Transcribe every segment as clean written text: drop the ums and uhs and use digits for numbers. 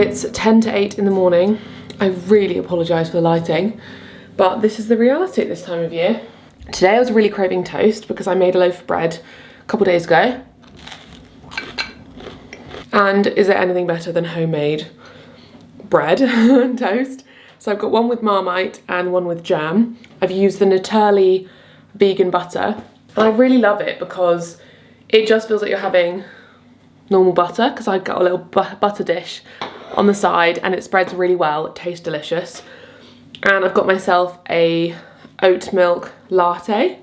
It's 10 to 8 in the morning. I really apologise for the lighting, but this is the reality at this time of year. Today I was really craving toast because I made a loaf of bread a couple days ago. And is there anything better than homemade bread and toast? So I've got one with Marmite and one with jam. I've used the Natali vegan butter, and I really love it because it just feels like you're having normal butter, because I got a little butter dish on the side and it spreads really well. It tastes delicious. And I've got myself a oat milk latte,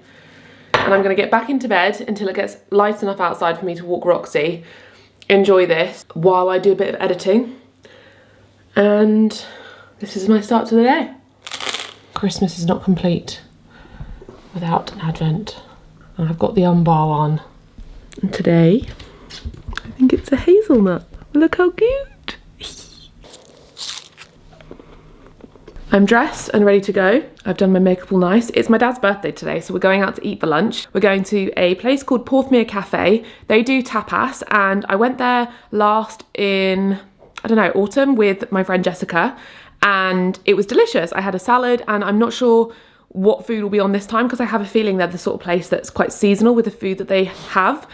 and I'm gonna get back into bed until it gets light enough outside for me to walk Roxy, enjoy this while I do a bit of editing. And this is my start to the day. Christmas is not complete without an Advent. And I've got the unbar on. And today, I think it's a hazelnut. Look how cute. I'm dressed and ready to go. I've done my makeup all nice. It's my dad's birthday today, so we're going out to eat for lunch. We're going to a place called Porthmeor Cafe. They do tapas, and I went there last in, I don't know, autumn with my friend Jessica, and it was delicious. I had a salad, and I'm not sure what food will be on this time because I have a feeling they're the sort of place that's quite seasonal with the food that they have.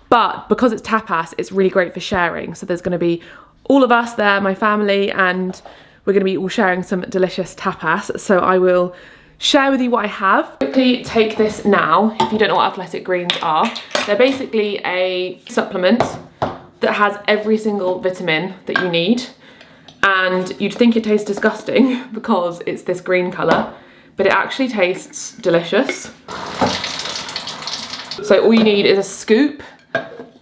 But because it's tapas, it's really great for sharing. So there's going to be all of us there, my family, and we're going to be all sharing some delicious tapas. So I will share with you what I have. Quickly take this now. If you don't know what athletic greens are, they're basically a supplement that has every single vitamin that you need. And you'd think it tastes disgusting because it's this green colour, but it actually tastes delicious. So all you need is a scoop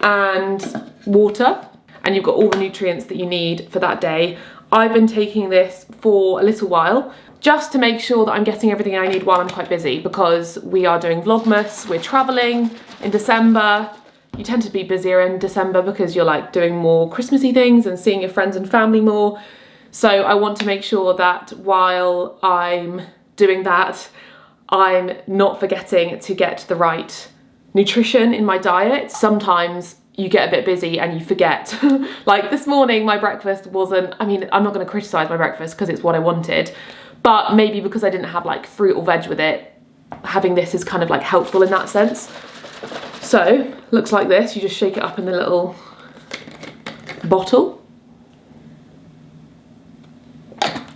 and water, and you've got all the nutrients that you need for that day. I've been taking this for a little while just to make sure that I'm getting everything I need while I'm quite busy, because we are doing Vlogmas, we're travelling in December. You tend to be busier in December because you're like doing more Christmassy things and seeing your friends and family more. So I want to make sure that while I'm doing that, I'm not forgetting to get the right nutrition in my diet. Sometimes you get a bit busy and you forget. Like this morning, my breakfast wasn't, I mean, I'm not going to criticise my breakfast because it's what I wanted, but maybe because I didn't have like fruit or veg with it, having this is kind of like helpful in that sense. So, looks like this. You just shake it up in the little bottle.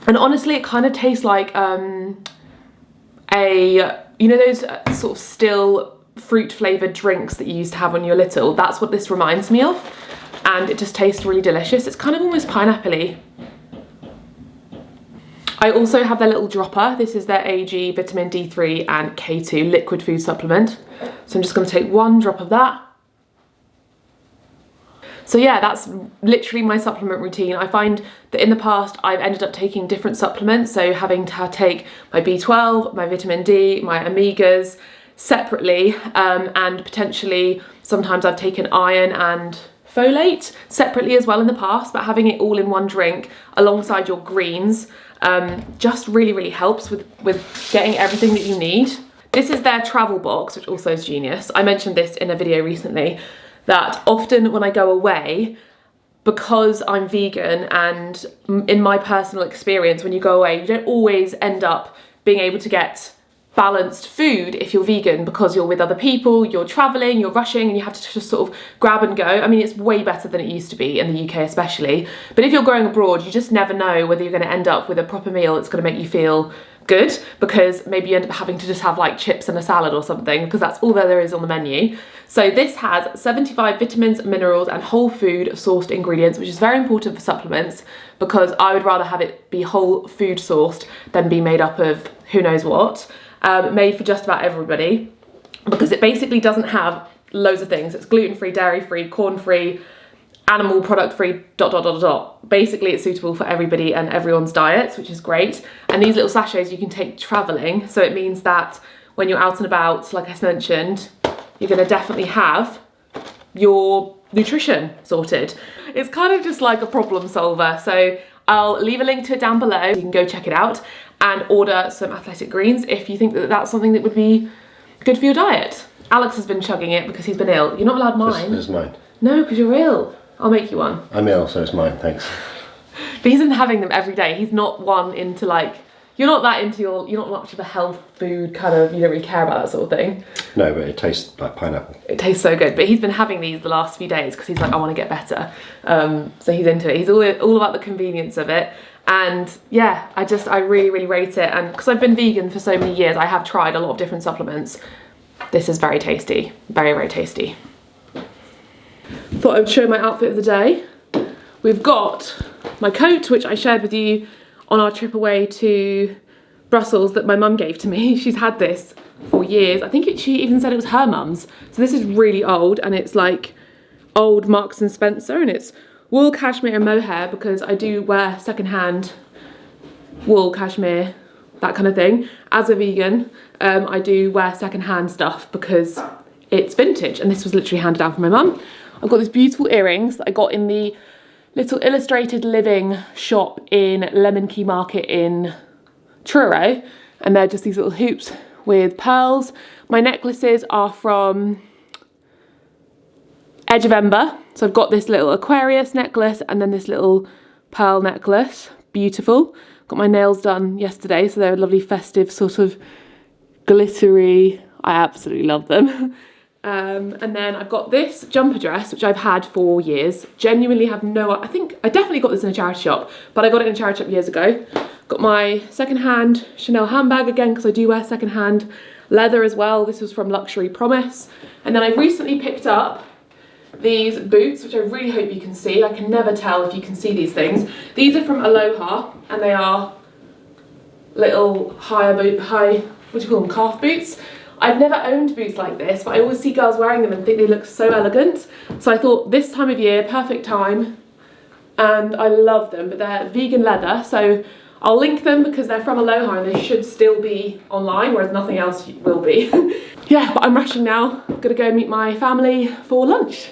And honestly, it kind of tastes like you know those sort of still fruit flavoured drinks that you used to have when you were little? That's what this reminds me of. And it just tastes really delicious. It's kind of almost pineapple-y. I also have their little dropper. This is their AG vitamin D3 and K2 liquid food supplement. So I'm just going to take one drop of that. So yeah, that's literally my supplement routine. I find that in the past I've ended up taking different supplements, so having to take my B12, my vitamin D, my omegas separately, and potentially sometimes I've taken iron and folate separately as well in the past, but having it all in one drink alongside your greens just really helps with getting everything that you need. This is their travel box, which also is genius. I mentioned this in a video recently, that often when I go away, because I'm vegan, and in my personal experience, when you go away, you don't always end up being able to get balanced food if you're vegan, because you're with other people, you're traveling, you're rushing, and you have to just sort of grab and go. I mean, it's way better than it used to be in the UK especially, but if you're going abroad, you just never know whether you're going to end up with a proper meal that's going to make you feel good, because maybe you end up having to just have like chips and a salad or something, because that's all there is on the menu. So this has 75 vitamins, minerals and whole food sourced ingredients, which is very important for supplements, because I would rather have it be whole food sourced than be made up of who knows what. Made for just about everybody, because it basically doesn't have loads of things. It's gluten-free, dairy-free, corn-free, animal product-free, ... Basically, it's suitable for everybody and everyone's diets, which is great. And these little sachets you can take traveling, so it means that when you're out and about, like I mentioned, you're going to definitely have your nutrition sorted. It's kind of just like a problem solver. So I'll leave a link to it down below. You can go check it out and order some athletic greens if you think that that's something that would be good for your diet. Alex has been chugging it because he's been ill. You're not allowed mine. This is mine. No, because you're ill. I'll make you one. I'm ill, so it's mine, thanks. But he isn't having them every day. He's not one into like, you're not that into you're not much of a health food kind of, you don't really care about that sort of thing. No, but it tastes like pineapple. It tastes so good. But he's been having these the last few days because he's like, I want to get better. So he's into it. He's all about the convenience of it. And yeah, I really, really rate it. And because I've been vegan for so many years, I have tried a lot of different supplements. This is very tasty. Very, very tasty. Thought I would show my outfit of the day. We've got my coat, which I shared with you on our trip away to Brussels that my mum gave to me. She's had this for years. I think she even said it was her mum's. So this is really old, and it's like old Marks and Spencer, and it's wool, cashmere and mohair, because I do wear secondhand wool, cashmere, that kind of thing. As a vegan, I do wear secondhand stuff because it's vintage, and this was literally handed down from my mum. I've got these beautiful earrings that I got in the little illustrated living shop in Lemon Key Market in Truro, and they're just these little hoops with pearls. My necklaces are from Edge of Ember, so I've got this little Aquarius necklace and then this little pearl necklace, beautiful. Got my nails done yesterday, so they're a lovely festive sort of glittery, I absolutely love them. And then I've got this jumper dress, which I've had for years. Genuinely have I think I definitely got this in a charity shop, but I got it in a charity shop years ago. Got my secondhand Chanel handbag again, because I do wear secondhand leather as well. This was from Luxury Promise. And then I recently picked up these boots, which I really hope you can see. I can never tell if you can see these things. These are from Aloha, and they are little what do you call them, calf boots. I've never owned boots like this, but I always see girls wearing them and think they look so elegant. So I thought this time of year, perfect time, and I love them, but they're vegan leather, so I'll link them because they're from Aloha and they should still be online, whereas nothing else will be. Yeah, but I'm rushing now. I'm gonna go meet my family for lunch.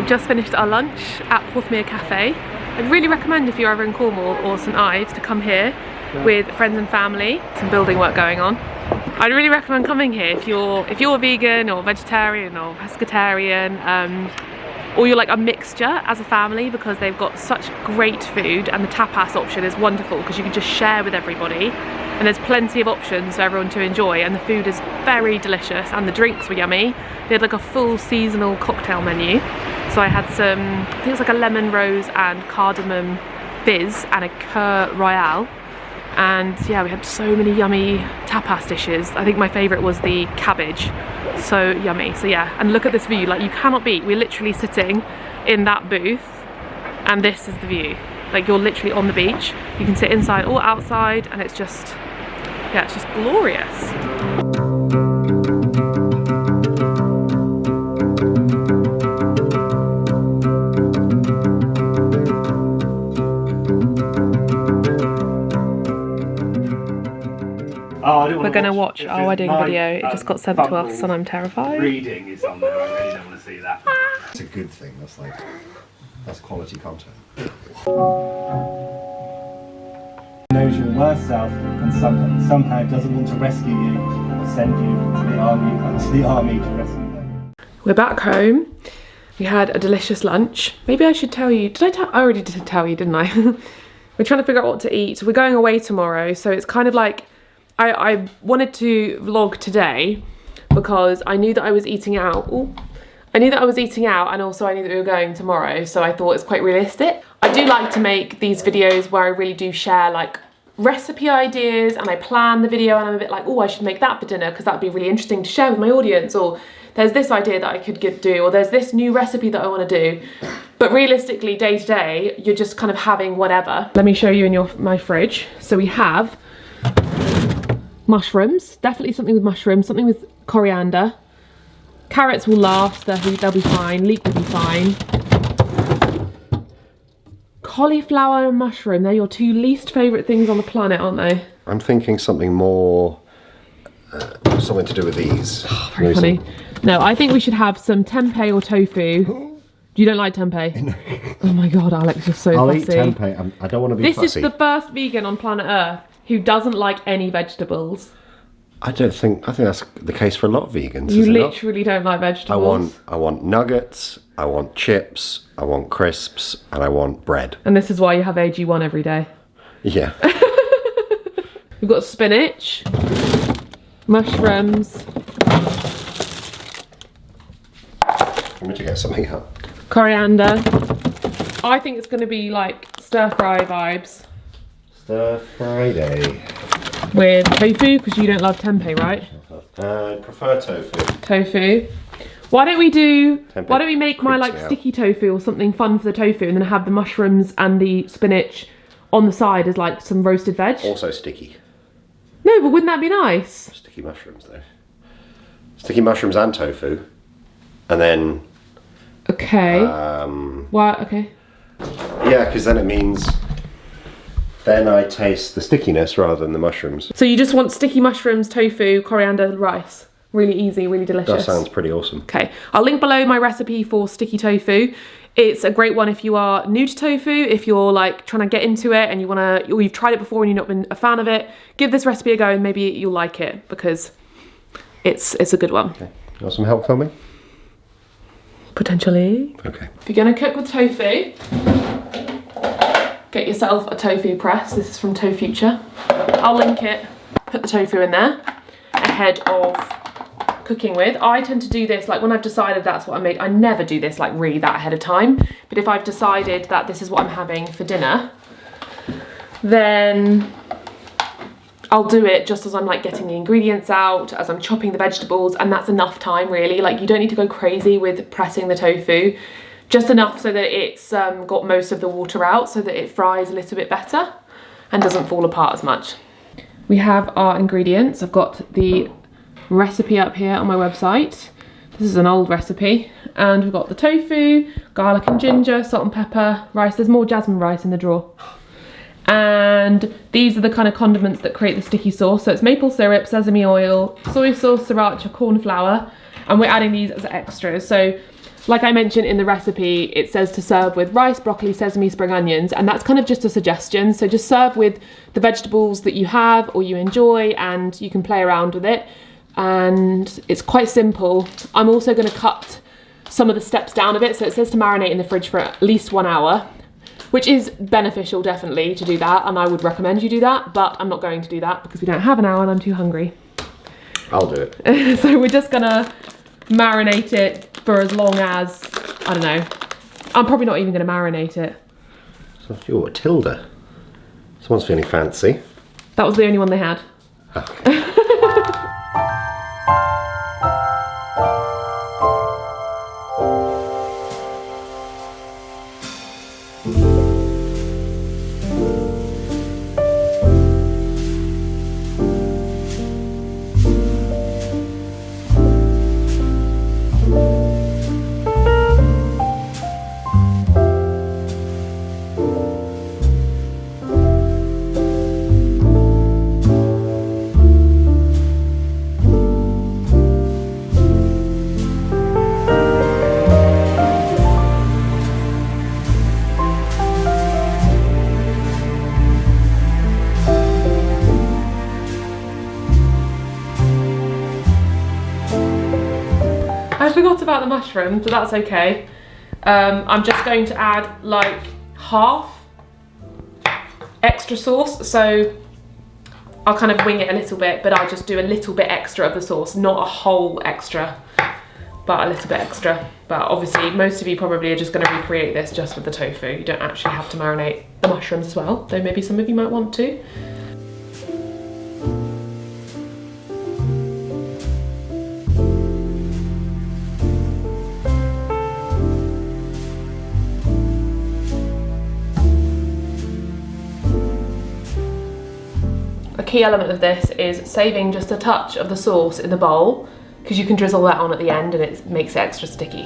Just finished our lunch at Porthmeor Cafe. I'd really recommend, if you're ever in Cornwall or St Ives, to come here with friends and family. Some building work going on. I'd really recommend coming here if you're vegan or vegetarian or pescatarian, or you're like a mixture as a family, because they've got such great food, and the tapas option is wonderful because you can just share with everybody, and there's plenty of options for everyone to enjoy, and the food is very delicious and the drinks were yummy. They had like a full seasonal cocktail menu. So I had some, I think it was like a lemon rose and cardamom fizz and a cur royale. And yeah, we had so many yummy tapas dishes. I think my favourite was the cabbage. So yummy. So yeah, and look at this view, like you cannot beat. We're literally sitting in that booth and this is the view. Like you're literally on the beach. You can sit inside or outside, and it's just, yeah, it's just glorious. We're going to watch our wedding video. It just got sent to us and I'm terrified. Reading is on there, I really don't want to see that. It's a good thing, that's quality content. Knows your worst self and somehow doesn't want to rescue you or send you to the army to rescue them. We're back home. We had a delicious lunch. Maybe I should tell you, I already did tell you, didn't I? We're trying to figure out what to eat. We're going away tomorrow, so it's kind of like, I wanted to vlog today because I knew that I was eating out. I knew that I was eating out, and also I knew that we were going tomorrow, so I thought it's quite realistic. I do like to make these videos where I really do share like recipe ideas, and I plan the video and I'm a bit like, oh, I should make that for dinner because that'd be really interesting to share with my audience, or there's this idea that I could do, or there's this new recipe that I want to do. But realistically, day to day, you're just kind of having whatever. Let me show you in my fridge. So we have mushrooms, definitely something with mushrooms, something with coriander. Carrots will last, they'll be fine, leek will be fine. Cauliflower and mushroom, they're your two least favourite things on the planet, aren't they? I'm thinking something more, something to do with these. Very funny. No, I think we should have some tempeh or tofu. You don't like tempeh? No. Oh my god, Alex, you're so I'll fussy. eat tempeh. I don't want to be This fussy. is the first vegan on planet Earth who doesn't like any vegetables. I think that's the case for a lot of vegans. You is it not? literally don't like vegetables. I want nuggets, I want chips, I want crisps, and I want bread. And this is why you have AG1 every day. Yeah. We've got spinach, mushrooms, I'm going to get something up. coriander. I think it's going to be like stir fry vibes. Stir Friday. With tofu, because you don't love tempeh, right? I prefer tofu. Tofu. Why don't we Tempeh why don't we make my like creeps me out. sticky tofu or something fun for the tofu, and then have the mushrooms and the spinach on the side as like some roasted veg? Also sticky. No, but wouldn't that be nice? Sticky mushrooms though. Sticky mushrooms and tofu. And then, Okay. Well, okay. yeah, because then it means then I taste the stickiness rather than the mushrooms. So you just want sticky mushrooms, tofu, coriander, rice. Really easy, really delicious. That sounds pretty awesome. Okay, I'll link below my recipe for sticky tofu. It's a great one if you are new to tofu, if you're like trying to get into it and you want to, or you've tried it before and you've not been a fan of it, give this recipe a go and maybe you'll like it because it's a good one. Okay. You want some help filming? Potentially. Okay. If you're going to cook with tofu, get yourself a tofu press. This is from ToFuture. I'll link it. Put the tofu in there ahead of cooking with. I tend to do this like when I've decided that's what I make. I never do this like really that ahead of time, but if I've decided that this is what I'm having for dinner, then I'll do it just as I'm like getting the ingredients out, as I'm chopping the vegetables, and that's enough time really. Like you don't need to go crazy with pressing the tofu, just enough so that it's got most of the water out so that it fries a little bit better and doesn't fall apart as much. We have our ingredients. I've got the recipe up here on my website. This is an old recipe, and we've got the tofu, garlic and ginger, salt and pepper, rice. There's more jasmine rice in the drawer. And these are the kind of condiments that create the sticky sauce. So it's maple syrup, sesame oil, soy sauce, sriracha, corn flour, and we're adding these as extras. So like I mentioned in the recipe, it says to serve with rice, broccoli, sesame, spring onions, and that's kind of just a suggestion. So just serve with the vegetables that you have or you enjoy, and you can play around with it. And it's quite simple. I'm also going to cut some of the steps down a bit. So it says to marinate in the fridge for at least 1 hour, which is beneficial definitely to do that, and I would recommend you do that, but I'm not going to do that because we don't have an hour and I'm too hungry. I'll do it. So we're just gonna marinate it for as long as, I don't know, I'm probably not even gonna marinate it. So, you're a Tilda. Someone's feeling fancy. That was the only one they had. Okay. I forgot about the mushroom, but that's okay. I'm just going to add like half extra sauce, so I'll kind of wing it a little bit, but I'll just do a little bit extra of the sauce, not a whole extra. but a little bit extra. But obviously most of you probably are just going to recreate this just with the tofu. You don't actually have to marinate the mushrooms as well, though maybe some of you might want to. A key element of this is saving just a touch of the sauce in the bowl, because you can drizzle that on at the end and it makes it extra sticky.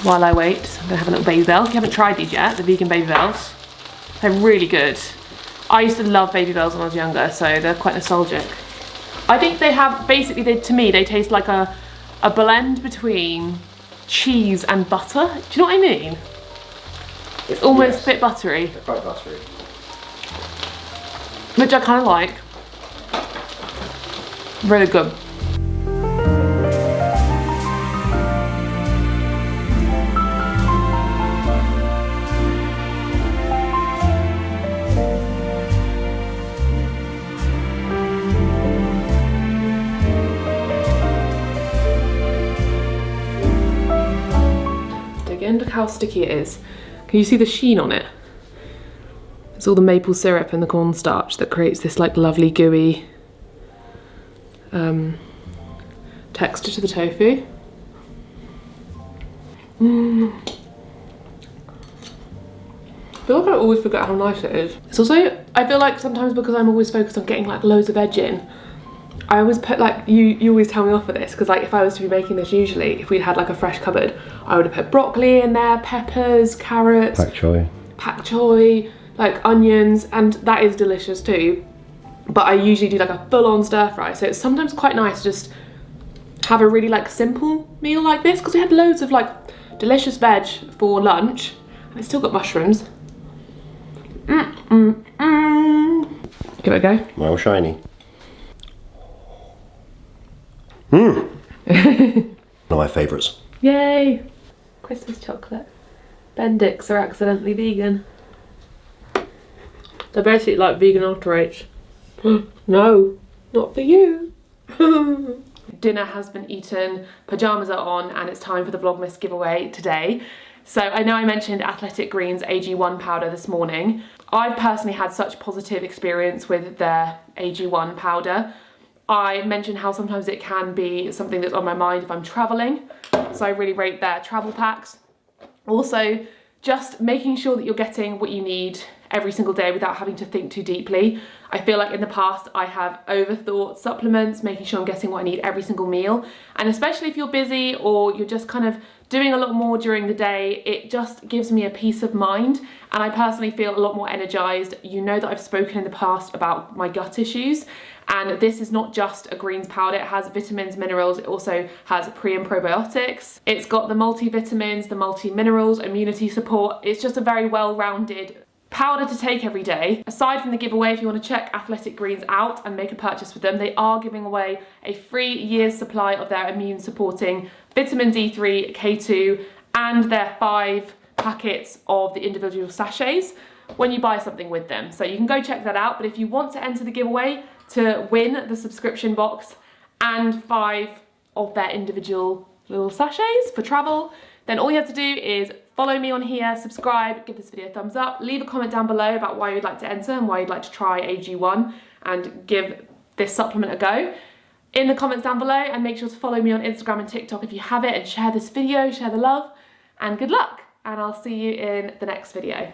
While I wait, I'm gonna have a little baby bell. If you haven't tried these yet, the vegan baby bells, they're really good. I used to love baby bells when I was younger, so they're quite nostalgic. I think they have, basically, to me, they taste like a blend between cheese and butter. Do you know what I mean? It's almost a bit buttery. They're quite buttery. Which I kind of like. Really good. Look how sticky it is. Can you see the sheen on it? It's all the maple syrup and the cornstarch that creates this like lovely gooey texture to the tofu. I feel like I always forget how nice it is. It's also, I feel like sometimes because I'm always focused on getting like loads of veg in, I always put like, you always tell me off for this, because like if I was to be making this usually, if we'd had like a fresh cupboard, I would have put broccoli in there, peppers, carrots, pak choy, like onions, and that is delicious too. But I usually do like a full-on stir fry, so it's sometimes quite nice to just have a really like simple meal like this, because we had loads of like delicious veg for lunch, and I still got mushrooms. Give it a go. Well, shiny. One of my favourites. Yay! Christmas chocolate. Bendix are accidentally vegan. They're basically like vegan alterates. No, not for you. Dinner has been eaten, pyjamas are on, and it's time for the Vlogmas giveaway today. So I know I mentioned Athletic Greens AG1 powder this morning. I've personally had such positive experience with their AG1 powder. I mentioned how sometimes it can be something that's on my mind if I'm traveling. So I really rate their travel packs. Also, just making sure that you're getting what you need every single day without having to think too deeply. I feel like in the past I have overthought supplements, making sure I'm getting what I need every single meal. And especially if you're busy or you're just kind of doing a lot more during the day, it just gives me a peace of mind. And I personally feel a lot more energized. You know that I've spoken in the past about my gut issues. And this is not just a greens powder, it has vitamins, minerals, it also has pre and probiotics. It's got the multivitamins, the multi-minerals, immunity support. It's just a very well-rounded powder to take every day. Aside from the giveaway, if you want to check Athletic Greens out and make a purchase with them, they are giving away a free year's supply of their immune supporting vitamin D3, K2, and their 5 packets of the individual sachets when you buy something with them. So you can go check that out. But if you want to enter the giveaway to win the subscription box and 5 of their individual little sachets for travel, then all you have to do is follow me on here, subscribe, give this video a thumbs up, leave a comment down below about why you'd like to enter and why you'd like to try AG1 and give this supplement a go in the comments down below, and make sure to follow me on Instagram and TikTok if you have it, and share this video, share the love, and good luck, and I'll see you in the next video.